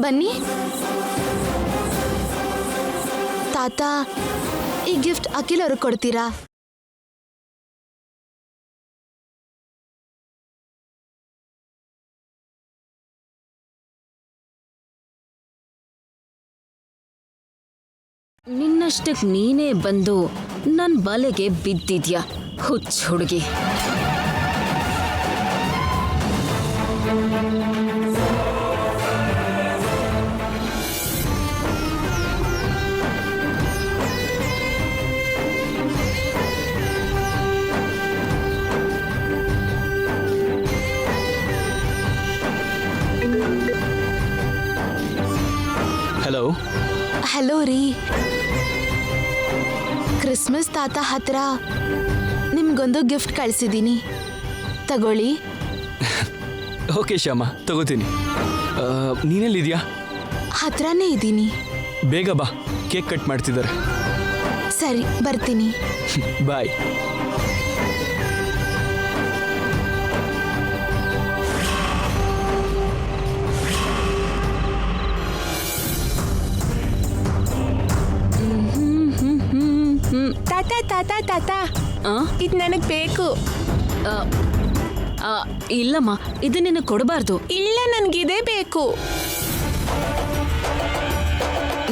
ಬನ್ನಿ. ತಾತ, ಈ ಗಿಫ್ಟ್ ಅಖಿಲ್ ಅವ್ರಿಗೆ ಕೊಡ್ತೀರಾ? ನಿನ್ನಷ್ಟಕ್ಕೆ ನೀನೇ ಬಂದು ನನ್ನ ಬಲೆಗೆ ಬಿದ್ದಿದ್ಯಾ ಹುಚ್ಚ ಹುಡುಗಿ. ಹಲೋ. ಹಲೋ ರೀ, ಕ್ರಿಸ್ಮಸ್ ತಾತ ಹತ್ರ ನಿಮ್ಗೊಂದು ಗಿಫ್ಟ್ ಕಳಿಸಿದ್ದೀನಿ, ತಗೊಳ್ಳಿ. ಓಕೆ ಶ್ಯಾಮ, ತಗೋತೀನಿ. ನೀನೆಲ್ಲಿದ್ಯಾ? ಹತ್ರನೇ ಇದ್ದೀನಿ. ಬೇಗ ಬಾ, ಕೇಕ್ ಕಟ್ ಮಾಡ್ತಿದ್ದಾರೆ. ಸರಿ, ಬರ್ತೀನಿ. ಬಾಯ್. ತಾತ ತಾತ ತಾತ, ಇದು ನನಗೆ ಬೇಕು. ಇಲ್ಲಮ್ಮ, ಇದು ನಿನಗೆ ಕೊಡಬಾರ್ದು. ಇಲ್ಲ, ನನಗಿದೇ ಬೇಕು.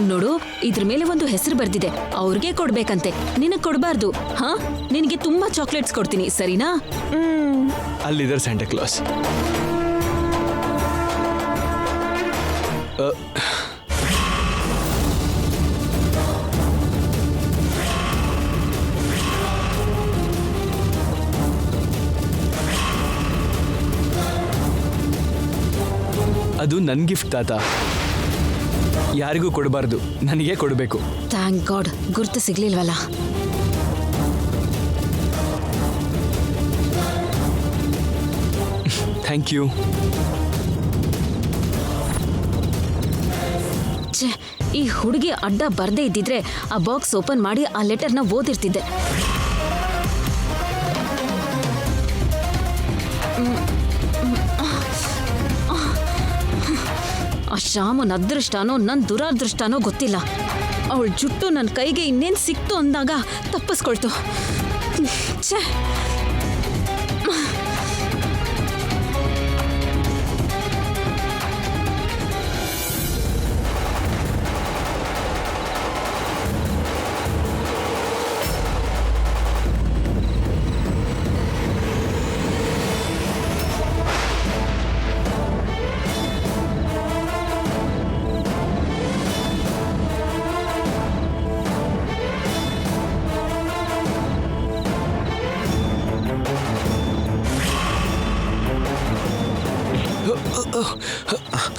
ನೋಡು, ಇದ್ರ ಮೇಲೆ ಒಂದು ಹೆಸರು ಬರ್ದಿದೆ, ಅವ್ರಿಗೆ ಕೊಡ್ಬೇಕಂತೆ. ನಿನಗೆ ಕೊಡಬಾರ್ದು. ಹಾ, ನಿನಗೆ ತುಂಬಾ ಚಾಕ್ಲೇಟ್ಸ್ ಕೊಡ್ತೀನಿ, ಸರಿನಾ? ಅಲ್ಲಿದ್ದಾರೆ ಸ್ಯಾಂಟಾ ಕ್ಲಾಸ್. ಅದು ನನ್ನ ಗಿಫ್ಟ್ ತಾತ, ಯಾರಿಗೂ ಕೊಡಬಾರ್ದು, ನನಗೆ ಕೊಡಬೇಕು. ಥ್ಯಾಂಕ್ ಗಾಡ್, ಗುರ್ತು ಸಿಗ್ಲಿಲ್ವಲ್ಲ. Thank you. ಛೇ, ಈ ಹುಡುಗಿ ಅಡ್ಡ ಬರ್ದೇ ಇದ್ದಿದ್ರೆ ಆ ಬಾಕ್ಸ್ ಓಪನ್ ಮಾಡಿ ಆ ಲೆಟರ್ನ ಓದಿರ್ತಿದ್ದೆ. ಆ ಶ್ಯಾಮನ್ ಅದೃಷ್ಟನೋ ನನ್ನ ದುರಾದೃಷ್ಟನೋ ಗೊತ್ತಿಲ್ಲ. ಅವಳ ಜುಟ್ಟು ನನ್ನ ಕೈಗೆ ಇನ್ನೇನು ಸಿಕ್ತು ಅಂದಾಗ ತಪ್ಪಿಸ್ಕೊಳ್ತು. ಛೇ,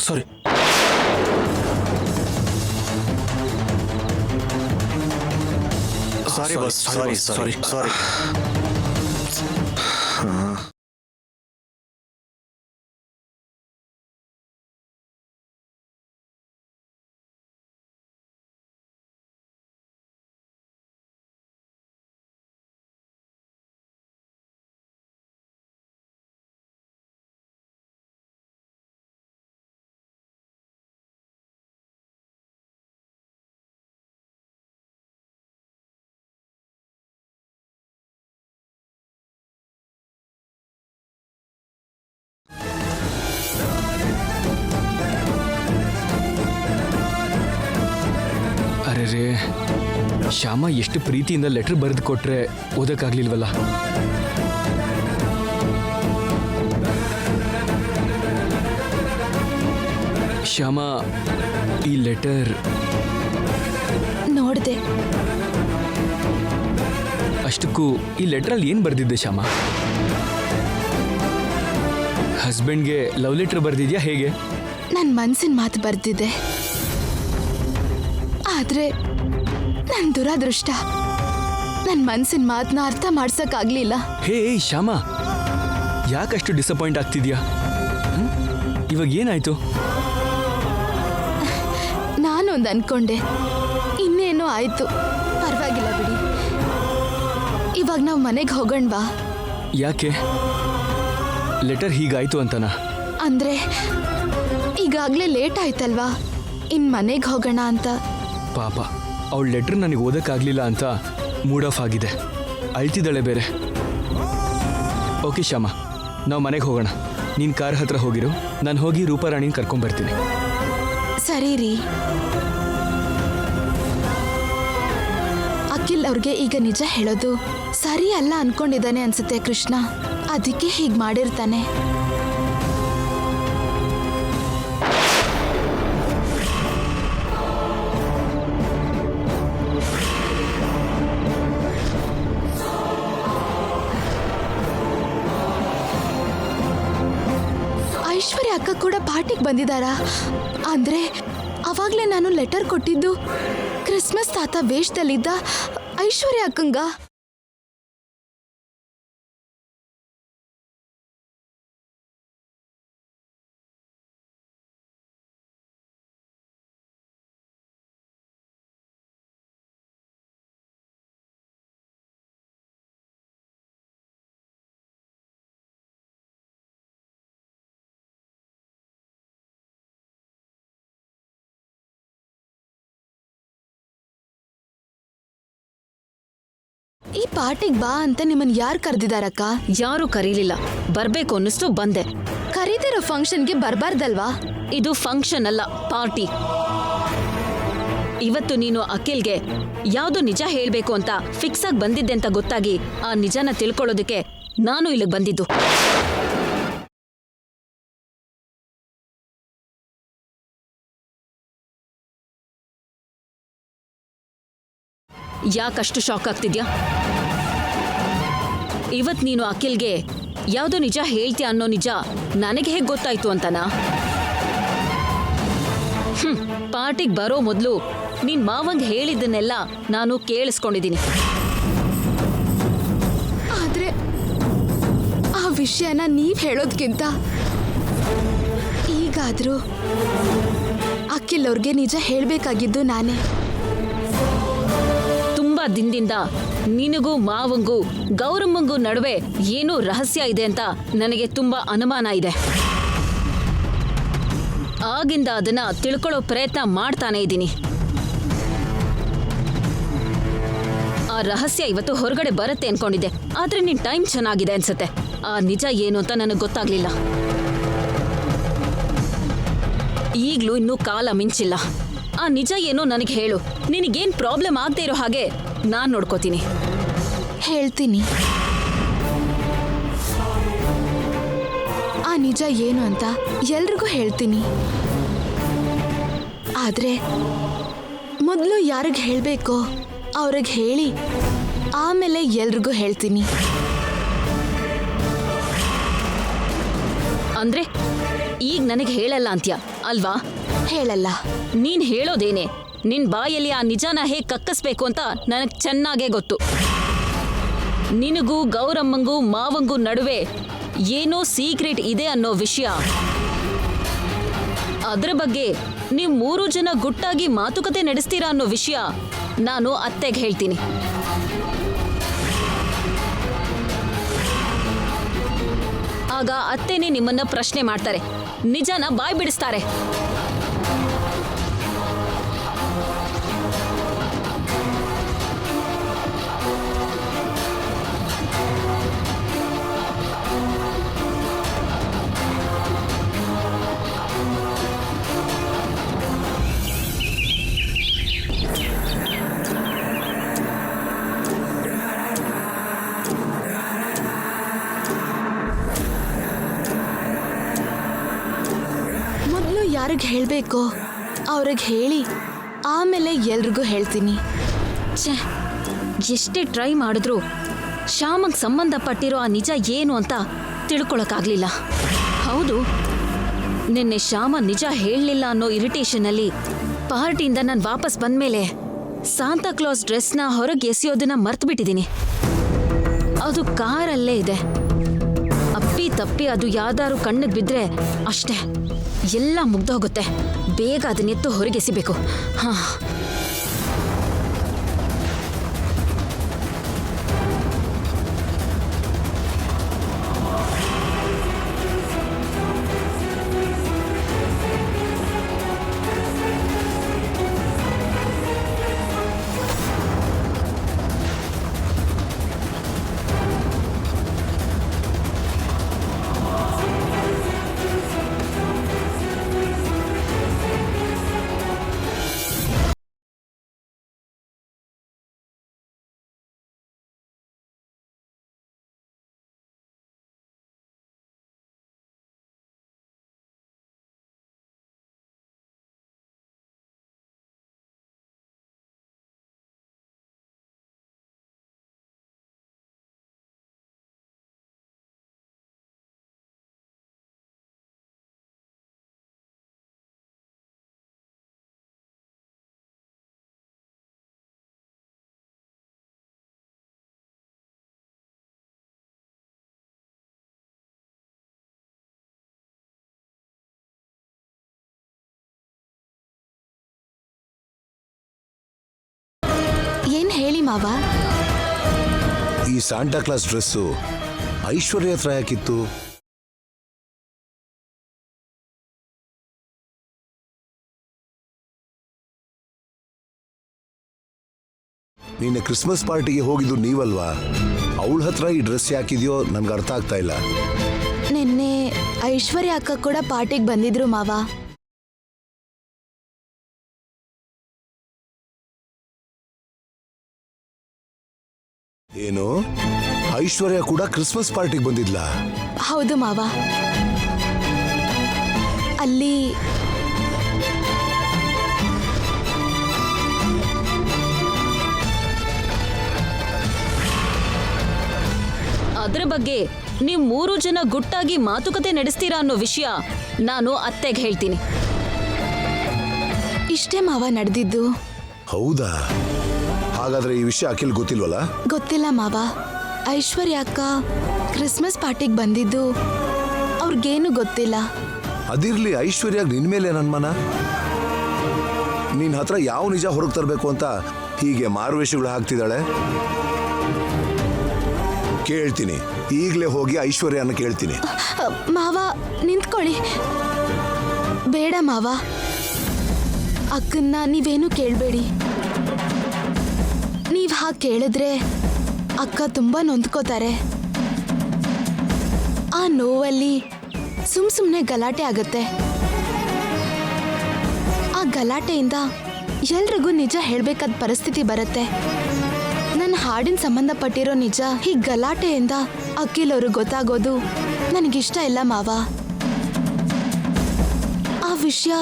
ಸಾರಿ. ಸಾರಿ ಬಾಸ್, ಸಾರಿ ಸಾರಿ ಸಾರಿ. ಅರೆ, ಶ್ಯಾಮ ಎಷ್ಟು ಪ್ರೀತಿಯಿಂದ ಲೆಟರ್ ಬರೆದು ಕೊಟ್ರೆ ಓದಕ್ಕಾಗ್ಲಿಲ್ವಲ್ಲ. ಶ್ಯಾಮ, ಈ ಲೆಟರ್ ನೋಡ್ದೆ. ಅಷ್ಟಕ್ಕೂ ಈ ಲೆಟರಲ್ಲಿ ಏನು ಬರೆದಿದ್ದೆ ಶ್ಯಾಮ? ಹಸ್ಬೆಂಡ್ಗೆ ಲವ್ ಲೆಟರ್ ಬರೆದಿದ್ಯಾ ಹೇಗೆ? ನನ್ನ ಮನ್ಸಿನ ಮಾತು ಬರ್ದಿದೆ. ಆದ್ರೆ ನನ್ನ ದುರಾದೃಷ್ಟ, ನನ್ನ ಮನ್ಸಿನ ಮಾತನ್ನ ಅರ್ಥ ಮಾಡ್ಸಕ್ಕಾಗ್ಲಿಲ್ಲ. ಹೇ ಶ್ಯಾಮ, ಯಾಕಷ್ಟು ಡಿಸಪಾಯಿಂಟ್ ಆಗ್ತಿದ್ಯಾ? ಇವಾಗ ಏನಾಯ್ತು? ನಾನೊಂದು ಅನ್ಕೊಂಡೆ, ಇನ್ನೇನೋ ಆಯ್ತು. ಪರವಾಗಿಲ್ಲ ಬಿಡಿ, ಇವಾಗ ನಾವು ಮನೆಗೆ ಹೋಗೋಣ ಬಾ. ಯಾಕೆ? ಲೆಟರ್ ಹೀಗಾಯ್ತು ಅಂತನಾ? ಅಂದ್ರೆ ಈಗ ಈಗಾಗ್ಲೇ ಲೇಟ್ ಆಯ್ತಲ್ವಾ, ಇನ್ ಮನೆಗೆ ಹೋಗೋಣ ಅಂತ. ಪಾಪ ಅವಳ ಲೆಟ್ರ್ ನನಗೆ ಓದೋಕ್ಕಾಗಲಿಲ್ಲ ಅಂತ ಮೂಡ್ ಆಫ್ ಆಗಿದೆ. ಅಳ್ತಿದ್ದಾಳೆ ಬೇರೆ. ಓಕೆ ಶ್ಯಾಮ, ನಾವು ಮನೆಗೆ ಹೋಗೋಣ. ನೀನು ಕಾರ್ ಹತ್ರ ಹೋಗಿರು, ನಾನು ಹೋಗಿ ರೂಪಾರಾಣಿನ ಕರ್ಕೊಂಬರ್ತೀನಿ. ಸರಿ ರೀ. ಅಖಿಲ್ ಅವ್ರಿಗೆ ಈಗ ನಿಜ ಹೇಳೋದು ಸರಿ ಅಲ್ಲ ಅನ್ಕೊಂಡಿದ್ದಾನೆ ಅನ್ಸುತ್ತೆ ಕೃಷ್ಣ. ಅದಕ್ಕೆ ಹೀಗೆ ಮಾಡಿರ್ತಾನೆ. ಐಶ್ವರ್ಯ ಅಕ್ಕ ಕೂಡ ಪಾರ್ಟಿಗೆ ಬಂದಿದ್ದಾರಾ? ಅಂದ್ರೆ ಅವಾಗ್ಲೇ ನಾನು ಲೆಟರ್ ಕೊಟ್ಟಿದ್ದು ಕ್ರಿಸ್ಮಸ್ ತಾತ ವೇಷದಲ್ಲಿದ್ದ ಐಶ್ವರ್ಯ ಅಕ್ಕಂಗ. ಈ ಪಾರ್ಟಿಗೆ ಬಾ ಅಂತ ನಿಮ್ಮನ್ ಯಾರು ಕರೆದಿದಾರಕ್ಕ? ಯಾರು ಕರೀಲಿಲ್ಲ, ಬರ್ಬೇಕು ಅನ್ನಿಸ್ತು ಬಂದೆ. ಕರೀದಿರೋ ಫಂಕ್ಷನ್ಗೆ ಬರ್ಬಾರ್ದಲ್ವಾ? ಇದು ಫಂಕ್ಷನ್ ಅಲ್ಲ, ಪಾರ್ಟಿ. ಇವತ್ತು ನೀನು ಅಖಿಲ್ಗೆ ಯಾವ್ದು ನಿಜ ಹೇಳ್ಬೇಕು ಅಂತ ಫಿಕ್ಸ್ ಆಗಿ ಬಂದಿದ್ದೆ ಅಂತ ಗೊತ್ತಾಗಿ ಆ ನಿಜನ ತಿಳ್ಕೊಳ್ಳೋದಕ್ಕೆ ನಾನು ಇಲ್ಲಿಗೆ ಬಂದಿದ್ದು. ಯಾಕಷ್ಟು ಶಾಕ್ ಆಗ್ತಿದ್ಯಾ? ಇವತ್ ನೀನು ಅಖಿಲ್ಗೆ ಯಾವ್ದೋ ನಿಜ ಹೇಳ್ತೀಯ ಅನ್ನೋ ನಿಜ ನನಗೆ ಹೇಗೆ ಗೊತ್ತಾಯ್ತು ಅಂತನಾ? ಪಾರ್ಟಿಗೆ ಬರೋ ಮೊದಲು ನೀನ್ ಮಾವಂಗ್ ಹೇಳಿದ್ದನ್ನೆಲ್ಲ ನಾನು ಕೇಳಿಸ್ಕೊಂಡಿದ್ದೀನಿ. ಆದ್ರೆ ಆ ವಿಷಯನ ನೀವ್ ಹೇಳೋದ್ಕಿಂತ ಈಗಾದ್ರೂ ಅಖಿಲ್ ಅವ್ರಿಗೆ ನಿಜ ಹೇಳ್ಬೇಕಾಗಿದ್ದು ನಾನೇ. ತುಂಬಾ ದಿನದಿಂದ ನಿನಗೂ ಮಾವಂಗೂ ಗೌರಮ್ಮಂಗೂ ನಡುವೆ ಏನೋ ರಹಸ್ಯ ಇದೆ ಅಂತ ನನಗೆ ತುಂಬಾ ಅನುಮಾನ ಇದೆ. ಆಗಿಂದ ಅದನ್ನ ತಿಳ್ಕೊಳ್ಳೋ ಪ್ರಯತ್ನ ಮಾಡ್ತಾನೆ ಇದ್ದೀನಿ. ಆ ರಹಸ್ಯ ಇವತ್ತು ಹೊರಗಡೆ ಬರುತ್ತೆ ಅನ್ಕೊಂಡಿದ್ದೆ, ಆದ್ರೆ ನಿನ್ ಟೈಮ್ ಚೆನ್ನಾಗಿದೆ ಅನ್ಸುತ್ತೆ. ಆ ನಿಜ ಏನು ಅಂತ ನನಗೆ ಗೊತ್ತಾಗ್ಲಿಲ್ಲ. ಈಗ್ಲೂ ಇನ್ನೂ ಕಾಲ ಮಿಂಚಿಲ್ಲ. ಆ ನಿಜ ಏನೋ ನನಗೆ ಹೇಳು. ನಿನಗೇನ್ ಪ್ರಾಬ್ಲಮ್ ಆಗದೆ ಇರೋ ಹಾಗೆ ನಾನ್ ನೋಡ್ಕೋತೀನಿ. ಹೇಳ್ತೀನಿ. ಆ ನಿಜ ಏನು ಅಂತ ಎಲ್ರಿಗೂ ಹೇಳ್ತೀನಿ. ಆದ್ರೆ ಮೊದಲು ಯಾರಿಗೆ ಹೇಳಬೇಕೋ ಅವ್ರಿಗೆ ಹೇಳಿ ಆಮೇಲೆ ಎಲ್ರಿಗೂ ಹೇಳ್ತೀನಿ. ಅಂದ್ರೆ ಈಗ ನನಗೆ ಹೇಳಲ್ಲ ಅಂತ್ಯ ಅಲ್ವಾ? ಹೇಳಲ್ಲ. ನೀನ್ ಹೇಳೋದೇನೆ? ನಿನ್ ಬಾಯಲ್ಲಿ ಆ ನಿಜಾನ ಹೇಗೆ ಕಕ್ಕಿಸ್ಬೇಕು ಅಂತ ನನಗೆ ಚೆನ್ನಾಗೇ ಗೊತ್ತು. ನಿನಗೂ ಗೌರಮ್ಮಂಗೂ ಮಾವಂಗೂ ನಡುವೆ ಏನೋ ಸೀಕ್ರೆಟ್ ಇದೆ ಅನ್ನೋ ವಿಷಯ, ಅದ್ರ ಬಗ್ಗೆ ನೀವು 3 ಜನ ಗುಟ್ಟಾಗಿ ಮಾತುಕತೆ ನಡೆಸ್ತೀರಾ ಅನ್ನೋ ವಿಷಯ ನಾನು ಅತ್ತೆಗೆ ಹೇಳ್ತೀನಿ. ಆಗ ಅತ್ತೆನೇ ನಿಮ್ಮನ್ನ ಪ್ರಶ್ನೆ ಮಾಡ್ತಾರೆ, ನಿಜಾನ ಬಾಯ್ ಬಿಡಿಸ್ತಾರೆ. ಯಾರಿಗೆ ಹೇಳಬೇಕೋ ಅವ್ರಿಗೆ ಹೇಳಿ ಆಮೇಲೆ ಎಲ್ರಿಗೂ ಹೇಳ್ತೀನಿ. ಛೇ, ಎಷ್ಟೇ ಟ್ರೈ ಮಾಡಿದ್ರು ಶ್ಯಾಮಂಗ್ ಸಂಬಂಧಪಟ್ಟಿರೋ ಆ ನಿಜ ಏನು ಅಂತ ತಿಳ್ಕೊಳಕ್ಕಾಗ್ಲಿಲ್ಲ. ಹೌದು, ನಿನ್ನೆ ಶ್ಯಾಮ ನಿಜ ಹೇಳಲಿಲ್ಲ ಅನ್ನೋ ಇರಿಟೇಷನಲ್ಲಿ ಪಾರ್ಟಿಯಿಂದ ನಾನು ವಾಪಸ್ ಬಂದ್ಮೇಲೆ ಸಾಂತಾ ಕ್ಲಾಸ್ ಡ್ರೆಸ್ನ ಹೊರಗೆ ಎಸೆಯೋದನ್ನ ಮರ್ತ್ಬಿಟ್ಟಿದ್ದೀನಿ. ಅದು ಕಾರಲ್ಲೇ ಇದೆ. ಅಪ್ಪಿ ತಪ್ಪಿ ಅದು ಯಾವ್ದಾರು ಕಣ್ಣಿಗೆ ಬಿದ್ದರೆ ಅಷ್ಟೇ, ಎಲ್ಲ ಮುಗ್ದೋಗುತ್ತೆ. ಬೇಗ ಅದನ್ನೆತ್ತು ಹೊರಗೆಸಿಬೇಕು. ಹಾ, ಮಾವ. ಈ ಸಾಂಟಾ ಕ್ಲಾಸ್ ಡ್ರೆಸ್ಸು ಐಶ್ವರ್ಯ ಹತ್ರ ಯಾಕಿತ್ತು? ನಿನ್ನೆ ಕ್ರಿಸ್ಮಸ್ ಪಾರ್ಟಿಗೆ ಹೋಗಿದ್ದು ನೀವಲ್ವಾ? ಅವಳ ಹತ್ರ ಈ ಡ್ರೆಸ್ ಯಾಕಿದೆಯೋ ನನ್ಗೆ ಅರ್ಥ ಆಗ್ತಾ ಇಲ್ಲ. ನಿನ್ನೆ ಐಶ್ವರ್ಯ ಅಕ್ಕ ಕೂಡ ಪಾರ್ಟಿಗೆ ಬಂದಿದ್ರು ಮಾವ. ಏನು, ಐಶ್ವರ್ಯ ಕೂಡ ಕ್ರಿಸ್ಮಸ್ ಪಾರ್ಟಿಗೆ ಬಂದಿದ್ಲ? ಹೌದು ಮಾವ. ಅಲ್ಲಿ ಅದ್ರ ಬಗ್ಗೆ ನೀವು 3 ಜನ ಗುಟ್ಟಾಗಿ ಮಾತುಕತೆ ನಡೆಸ್ತೀರಾ ಅನ್ನೋ ವಿಷಯ ನಾನು ಅತ್ತೆಗೆ ಹೇಳ್ತೀನಿ. ಇಷ್ಟೇ ಮಾವ ನಡೆದಿದ್ದು. ಹೌದಾ? ಹಾಗಾದ್ರೆ ಈ ವಿಷಯ ಅಖಿಲ್ ಗೊತ್ತಿಲ್ವಲ್ಲ? ಗೊತ್ತಿಲ್ಲ ಮಾವ. ಐಶ್ವರ್ಯ ಅಕ್ಕ ಕ್ರಿಸ್ಮಸ್ ಪಾರ್ಟಿಗೆ ಬಂದಿದ್ದು ಅವ್ರಿಗೇನು ಗೊತ್ತಿಲ್ಲ. ಅದಿರ್ಲಿ, ಐಶ್ವರ್ಯ ನಿನ್ ಮೇಲೆ ಅನುಮಾನ? ನಿನ್ ಹತ್ರ ಯಾವ ನಿಜ ಹೊರಗೆ ತರಬೇಕು ಅಂತ ಹೀಗೆ ಮಾರುವೇಷಗಳು ಹಾಕ್ತಿದ್ದಾಳೆ? ಕೇಳ್ತೀನಿ, ಈಗಲೇ ಹೋಗಿ ಐಶ್ವರ್ಯನ ಕೇಳ್ತೀನಿ. ಮಾವ ನಿಂತ್ಕೊಳ್ಳಿ. ಬೇಡ ಮಾವ, ಅಕ್ಕನ್ನ ನೀವೇನು ಕೇಳಬೇಡಿ. ನೀವ್ ಹಾಗೆ ಕೇಳಿದ್ರೆ ಅಕ್ಕ ತುಂಬಾ ನೊಂದ್ಕೋತಾರೆ. ಆ ನೋವಲ್ಲಿ ಸುಮ್ನೆ ಗಲಾಟೆ ಆಗತ್ತೆ. ಆ ಗಲಾಟೆಯಿಂದ ಎಲ್ರಿಗೂ ನಿಜ ಹೇಳ್ಬೇಕಾದ ಪರಿಸ್ಥಿತಿ ಬರುತ್ತೆ. ನನ್ನ ಹಾಡಿನ ಸಂಬಂಧಪಟ್ಟಿರೋ ನಿಜ ಈ ಗಲಾಟೆಯಿಂದ ಅಖಿಲ್ ಅವ್ರಿಗೆ ಗೊತ್ತಾಗೋದು ನನಗಿಷ್ಟ ಇಲ್ಲ ಮಾವ. ಆ ವಿಷಯ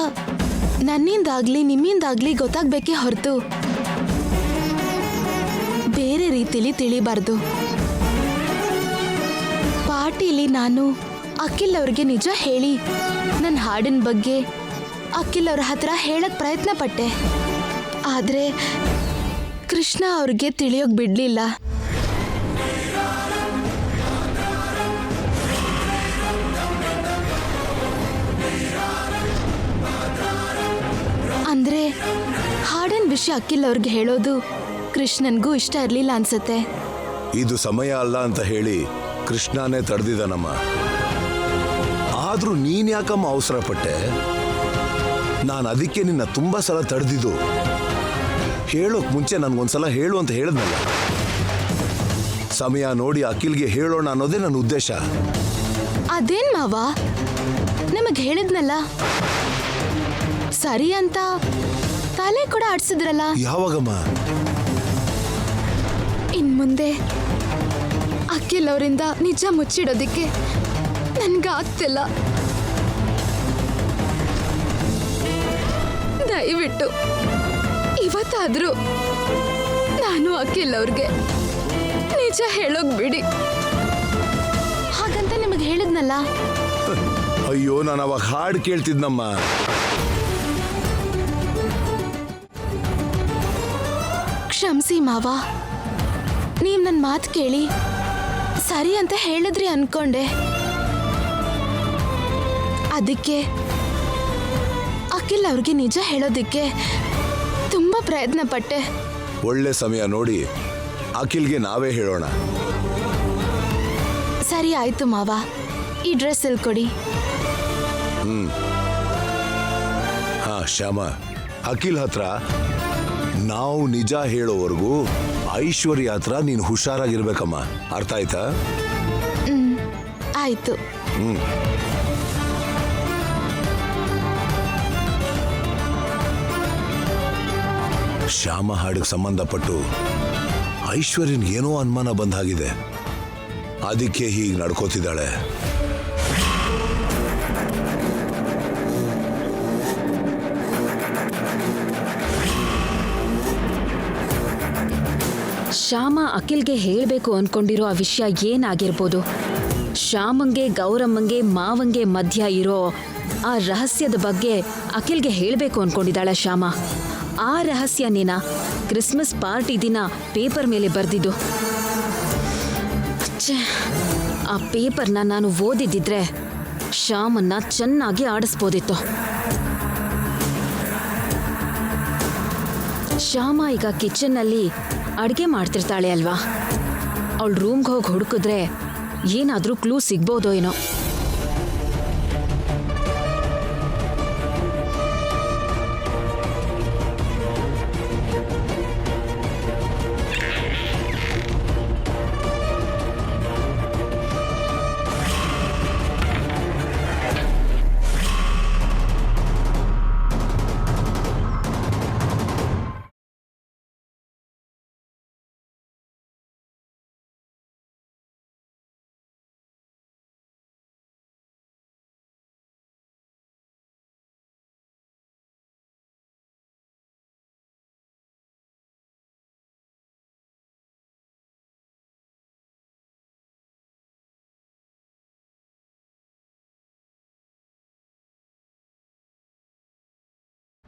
ನನ್ನಿಂದಾಗ್ಲಿ ನಿಮ್ಮಿಂದಾಗ್ಲಿ ಗೊತ್ತಾಗ್ಬೇಕೇ ಹೊರತು ಬೇರೆ ರೀತಿಲಿ ತಿಳಿಬಾರ್ದು. ಪಾರ್ಟಿಲಿ ನಾನು ಅಖಿಲ್ ಅವ್ರಿಗೆ ನಿಜ ಹೇಳಿ ನನ್ನ ಹಾಡಿನ ಬಗ್ಗೆ ಅಖಿಲ್ ಅವ್ರ ಹತ್ರ ಹೇಳಕ್ ಪ್ರಯತ್ನ ಪಟ್ಟೆ. ಆದ್ರೆ ಕೃಷ್ಣ ಅವ್ರಿಗೆ ತಿಳಿಯೋಕ್ ಬಿಡ್ಲಿಲ್ಲ. ಅಂದ್ರೆ ಹಾಡಿನ ವಿಷಯ ಅಖಿಲ್ ಅವ್ರಿಗೆ ಹೇಳೋದು ಕೃಷ್ಣನ್ಗೂ ಇಷ್ಟ ಇರ್ಲಿಲ್ಲ ಅನ್ಸತ್ತೆ. ಇದು ಸಮಯ ಅಲ್ಲ ಅಂತ ಹೇಳಿ ಕೃಷ್ಣನೇ ತಡೆದಿದ್ದಾನಮ್ಮ. ಆದ್ರೂ ನೀನ್ ಯಾಕಮ್ಮ ಅವಸರ ಪಟ್ಟೆ? ನಾನು ಅದಕ್ಕೆ ನಿನ್ನ ತುಂಬಾ ಸಲ ತಡೆದಿದ್ದು. ಹೇಳೋಕ್ ಮುಂಚೆ ನನ್ಗೊಂದ್ಸಲ ಹೇಳು ಅಂತ ಹೇಳಿದ್ನಲ್ಲ. ಸಮಯ ನೋಡಿ ಅಖಿಲ್ಗೆ ಹೇಳೋಣ ಅನ್ನೋದೇ ನನ್ನ ಉದ್ದೇಶ. ಅದೇನ್ ಮಾವ, ನಿಮಗ್ ಹೇಳಿದ್ನಲ್ಲ ಸರಿ ಅಂತ ತಲೆ ಕೂಡ ಆಡ್ಸಿದ್ರಲ್ಲ. ಯಾವಾಗಮ್ಮ? ಇನ್ ಮುಂದೆ ಅಖಿಲ್ ಅವರಿಂದ ನಿಜ ಮುಚ್ಚಿಡೋದಿಕ್ಕೆ ನನ್ಗಾಗ್ತಿಲ್ಲ. ದಯವಿಟ್ಟು ಇವತ್ತಾದ್ರೂ ನಾನು ಅಖಿಲ್ ಅವ್ರಿಗೆ ನಿಜ ಹೇಳೋಕ್ ಬಿಡಿ. ಹಾಗಂತ ನಿಮಗೆ ಹೇಳಿದ್ನಲ್ಲ. ಅಯ್ಯೋ, ನಾನು ಅವಾಗ ಹಾಡು ಕೇಳ್ತಿದ್ನಮ್ಮ. ಕ್ಷಮಿಸಿ ಮಾವ, ನೀವ್ ನನ್ನ ಮಾತು ಕೇಳಿ ಸರಿ ಅಂತ ಹೇಳಿದ್ರಿ ಅನ್ಕೊಂಡೆ. ಅದಕ್ಕೆ ಅಖಿಲ್ ಅವ್ರಿಗೆ ನಿಜ ಹೇಳೋದಿಕ್ಕೆ ತುಂಬಾ ಪ್ರಯತ್ನ ಪಟ್ಟೆ. ಒಳ್ಳೆ ಸಮಯ ನೋಡಿ ಅಖಿಲ್ಗೆ ನಾವೇ ಹೇಳೋಣ. ಸರಿ ಆಯ್ತು ಮಾವ, ಈ ಡ್ರೆಸ್ ಇಲ್ಲಿ ಕೊಡಿ. ಹಾ ಶ್ಯಾಮ, ಅಖಿಲ್ ಹತ್ರ ನಾವು ನಿಜ ಹೇಳೋವರೆಗೂ ಐಶ್ವರ್ಯ ಹತ್ರ ನೀನು ಹುಷಾರಾಗಿರ್ಬೇಕಮ್ಮ. ಅರ್ಥ ಆಯ್ತಾ? ಆಯ್ತು. ಶ್ಯಾಮ ಹಾಡಿಗೆ ಸಂಬಂಧಪಟ್ಟು ಐಶ್ವರ್ಯನ್ ಏನೋ ಅನುಮಾನ ಬಂದಾಗಿದೆ. ಅದಕ್ಕೆ ಹೀಗೆ ನಡ್ಕೋತಿದ್ದಾಳೆ. ಶ್ಯಾಮ ಅಖಿಲ್ಗೆ ಹೇಳಬೇಕು ಅನ್ಕೊಂಡಿರೋ ಆ ವಿಷಯ ಏನಾಗಿರ್ಬೋದು? ಶ್ಯಾಮಂಗೆ ಗೌರಮ್ಮಂಗೆ ಮಾವಂಗೆ ಮಧ್ಯ ಇರೋ ಆ ರಹಸ್ಯದ ಬಗ್ಗೆ ಅಖಿಲ್ಗೆ ಹೇಳಬೇಕು ಅನ್ಕೊಂಡಿದ್ದಾಳೆ ಶ್ಯಾಮ. ಆ ರಹಸ್ಯನೇನ ಕ್ರಿಸ್ಮಸ್ ಪಾರ್ಟಿ ದಿನ ಪೇಪರ್ ಮೇಲೆ ಬರೆದಿದ್ದು. ಆ ಪೇಪರ್ನ ನಾನು ಓದಿದ್ದಿದ್ರೆ ಶ್ಯಾಮನ್ನ ಚೆನ್ನಾಗಿ ಆಡಿಸ್ಬೋದಿತ್ತು. ಶ್ಯಾಮ ಈಗ ಕಿಚನ್ನಲ್ಲಿ ಅಡ್ಗೆ ಮಾಡ್ತಿರ್ತಾಳೆ ಅಲ್ವಾ, ಅವಳು ರೂಮ್ಗೆ ಹೋಗಿ ಹುಡುಕಿದ್ರೆ ಏನಾದರೂ ಕ್ಲೂ ಸಿಗ್ಬೋದೋ ಏನೋ.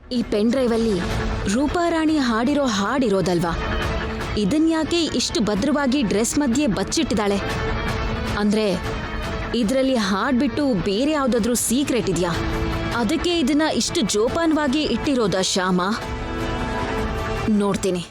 ಈ ಪೆನ್ ಡ್ರೈವಲ್ಲಿ ರೂಪಾರಾಣಿ ಹಾಡಿರೋ ಹಾಡಿರೋದಲ್ವಾ? ಇದನ್ಯಾಕೆ ಇಷ್ಟು ಭದ್ರವಾಗಿ ಡ್ರೆಸ್ ಮಧ್ಯೆ ಬಚ್ಚಿಟ್ಟಿದ್ದಾಳೆ? ಅಂದ್ರೆ ಇದರಲ್ಲಿ ಹಾಡ್ಬಿಟ್ಟು ಬೇರೆ ಯಾವ್ದಾದ್ರೂ ಸೀಕ್ರೆಟ್ ಇದೆಯಾ? ಅದಕ್ಕೆ ಇದನ್ನ ಇಷ್ಟು ಜೋಪಾನವಾಗಿ ಇಟ್ಟಿರೋದ ಶ್ಯಾಮ? ನೋಡ್ತೀನಿ.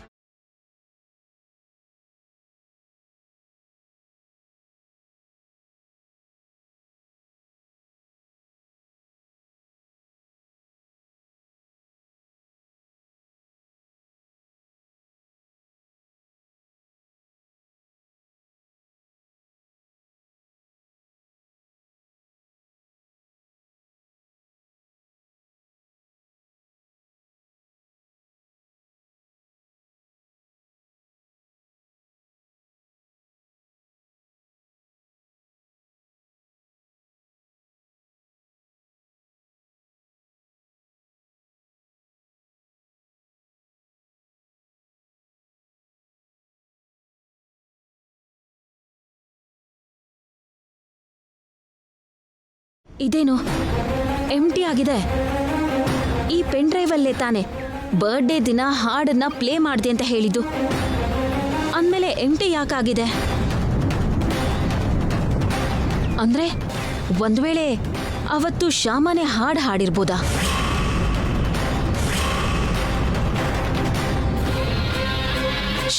ಇದೇನು ಎಂಟಿ ಆಗಿದೆ? ಈ ಪೆನ್ ಡ್ರೈವಲ್ಲೇ ತಾನೆ ಬರ್ಡೇ ದಿನ ಹಾಡನ್ನ ಪ್ಲೇ ಮಾಡ್ದೆ ಅಂತ ಹೇಳಿದ್ದು. ಅಂದಮೇಲೆ ಎಂಟಿ ಯಾಕಾಗಿದೆ? ಅಂದ್ರೆ ಒಂದ್ ವೇಳೆ ಅವತ್ತು ಶ್ಯಾಮನೆ ಹಾಡು ಹಾಡಿರ್ಬೋದಾ?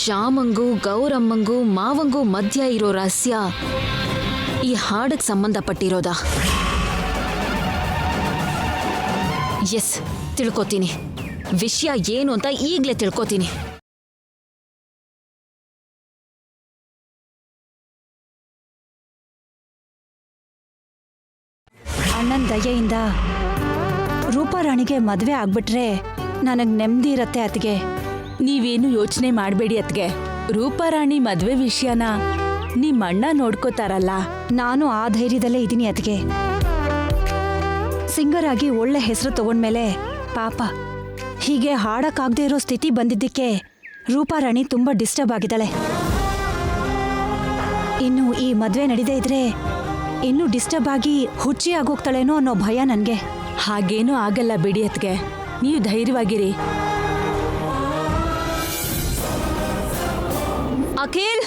ಶ್ಯಾಮಂಗೂ ಗೌರಮ್ಮಂಗೂ ಮಾವಂಗೂ ಮಧ್ಯ ಇರೋ ರಹಸ್ಯ ಈ ಹಾಡಿಗೆ ಸಂಬಂಧಪಟ್ಟಿರೋದಾ? ಎಸ್, ತಿಳ್ಕೊತೀನಿ. ವಿಷಯ ಏನು ಅಂತ ಈಗಲೇ ತಿಳ್ಕೊತೀನಿ. ಅಣ್ಣನ ದಯೆಯಿಂದ ರೂಪಾರಾಣಿಗೆ ಮದುವೆ ಆಗ್ಬಿಟ್ರೆ ನನಗೆ ನೆಮ್ಮದಿ ಇರತ್ತೆ ಅತ್ಗೆ. ನೀವೇನು ಯೋಚನೆ ಮಾಡಬೇಡಿ ಅತ್ಗೆ. ರೂಪಾರಾಣಿ ಮದ್ವೆ ವಿಷಯನ ನಿಮ್ಮಣ್ಣ ನೋಡ್ಕೋತಾರಲ್ಲ. ನಾನು ಆ ಧೈರ್ಯದಲ್ಲೇ ಇದ್ದೀನಿ ಅತ್ಗೆ. ಸಿಂಗರ್ ಆಗಿ ಒಳ್ಳೆ ಹೆಸರು ತಗೊಂಡ್ಮೇಲೆ ಪಾಪ ಹೀಗೆ ಹಾಡಕ್ಕಾಗದೇ ಇರೋ ಸ್ಥಿತಿ ಬಂದಿದ್ದಕ್ಕೆ ರೂಪಾರಾಣಿ ತುಂಬಾ ಡಿಸ್ಟರ್ಬ್ ಆಗಿದ್ದಾಳೆ. ಇನ್ನು ಈ ಮದ್ವೆ ನಡೀದೇ ಇದ್ರೆ ಇನ್ನೂ ಡಿಸ್ಟರ್ಬ್ ಆಗಿ ಹುಚ್ಚಿ ಆಗೋಗ್ತಾಳೇನೋ ಅನ್ನೋ ಭಯ ನನಗೆ. ಹಾಗೇನೂ ಆಗಲ್ಲ ಬಿಡಿ ಅತ್ಗೆ, ನೀವು ಧೈರ್ಯವಾಗಿರಿ. ಅಖಿಲ್,